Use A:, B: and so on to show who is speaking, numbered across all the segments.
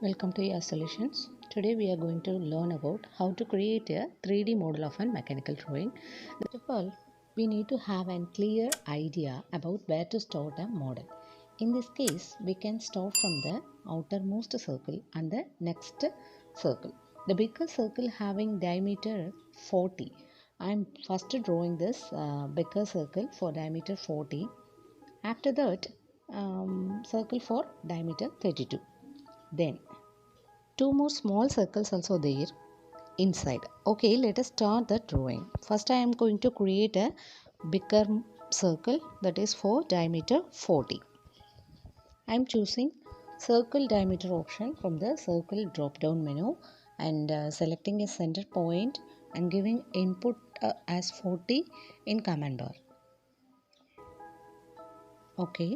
A: Welcome to your solutions. Today we are going to learn about how to create a 3D model of a mechanical drawing. First of all, we need to have a clear idea about where to start a model. In this case, we can start from the outermost circle and the next circle. The bigger circle having diameter 40. I am first drawing this bigger circle for diameter 40. After that, circle for diameter 32. Then two more small circles also there inside. Okay, let us start the drawing. First I am going to create a bigger circle, that is for diameter 40. I am choosing circle diameter option from the circle drop down menu and selecting a center point and giving input as 40 in command bar. Okay,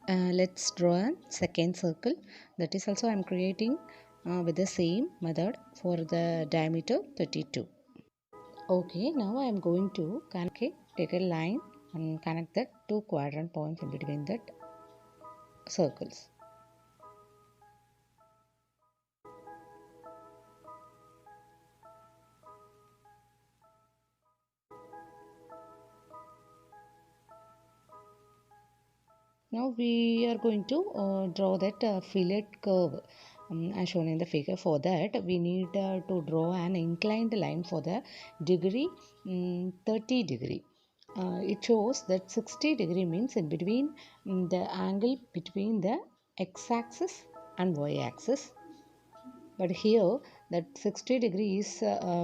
A: let's draw a second circle, that is also I am creating with the same method for the diameter 32. Okay, now I am going to take a line and connect the two quadrant points in between the circles. Now we are going to draw that fillet curve as shown in the figure. For that we need to draw an inclined line for the degree 30 degree. It shows that 60 degree means in between the angle between the x-axis and y-axis. But here that 60 degrees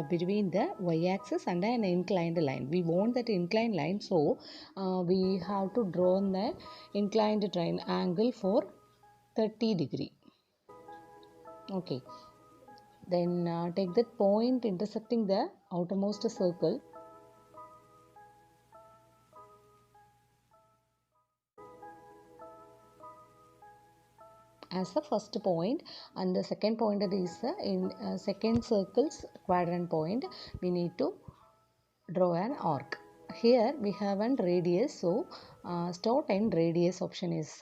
A: between the y-axis and an inclined line. We want that inclined line, so we have to draw the inclined angle for 30 degree. Okay, then take that point intersecting the outermost circle. As the first point, and the second point is in second circle's quadrant point. We need to draw an arc. Here we have an radius, so start and radius option is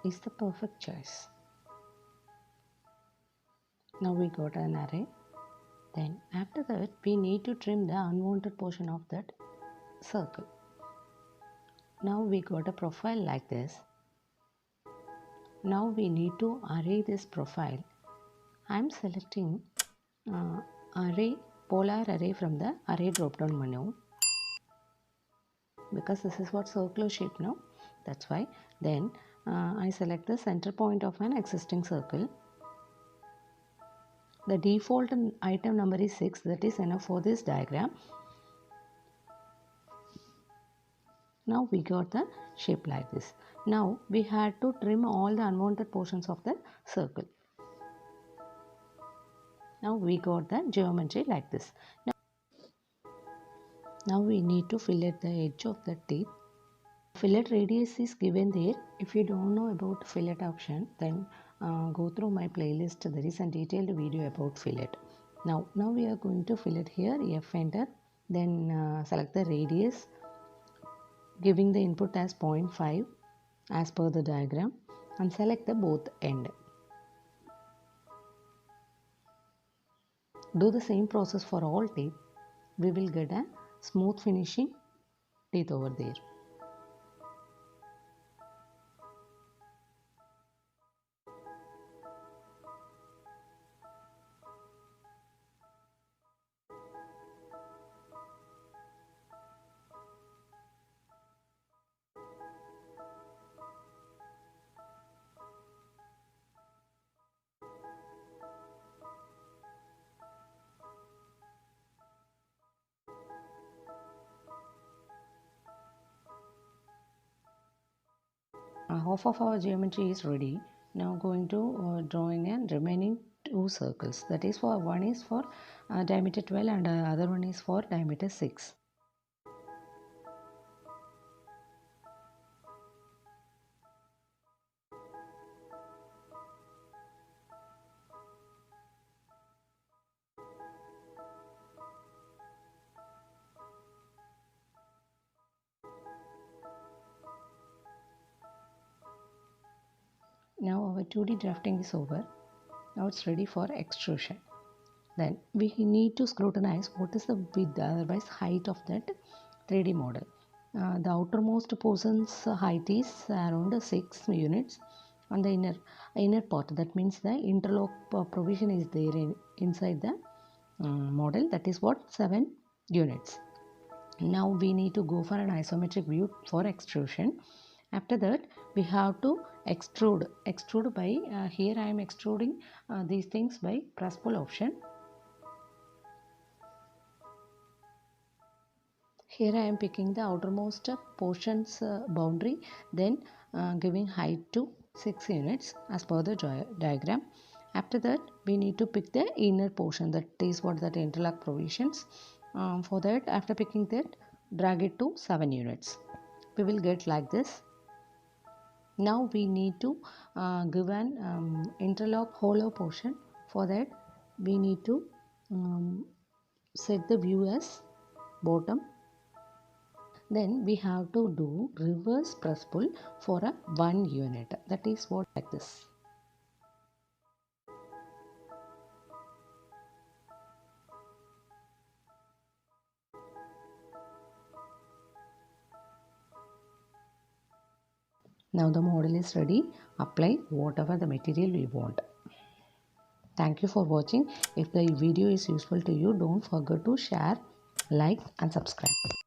A: the perfect choice. Now we got an array. Then after that we need to trim the unwanted portion of that circle. Now we got a profile like this. Now we need to array this profile. I am selecting array, polar array from the array drop down menu, because this is what circular shape now, that's why. Then I select the center point of an existing circle. The default item number is 6, that is enough for this diagram. Now we got the shape like this. Now we had to trim all the unwanted portions of the circle. Now we got the geometry like this. Now we need to fillet the edge of the tip. Fillet radius is given there. If you don't know about fillet option, then go through my playlist. There is a detailed video about fillet. Now we are going to fillet here. F enter. Then select the radius, giving the input as 0.5 as per the diagram, and select the both end. Do the same process for all teeth. We will get a smooth finishing teeth over there. Half of our geometry is ready. Now going to drawing a remaining two circles. That is for one is for diameter 12 and other one is for diameter 6. Now our 2D drafting is over. Now it's ready for extrusion. Then we need to scrutinize what is the width, otherwise height of that 3D model. The outermost portion's height is around 6 units on the inner part. That means the interlock provision is there inside the model. That is what 7 units. Now we need to go for an isometric view for extrusion. After that we have to extrude by here I am extruding these things by press pull option. Here I am picking the outermost portions boundary, then giving height to 6 units as per the diagram. After that we need to pick the inner portion, that is what that interlock provisions. For that, after picking that, drag it to 7 units. We will get like this. Now we need to give an interlock hollow portion. For that we need to set the view as bottom. Then we have to do reverse press pull for a 1 unit. That is what like this. Now the model is ready. Apply whatever the material we want. Thank you for watching. If the video is useful to you, don't forget to share, like and subscribe.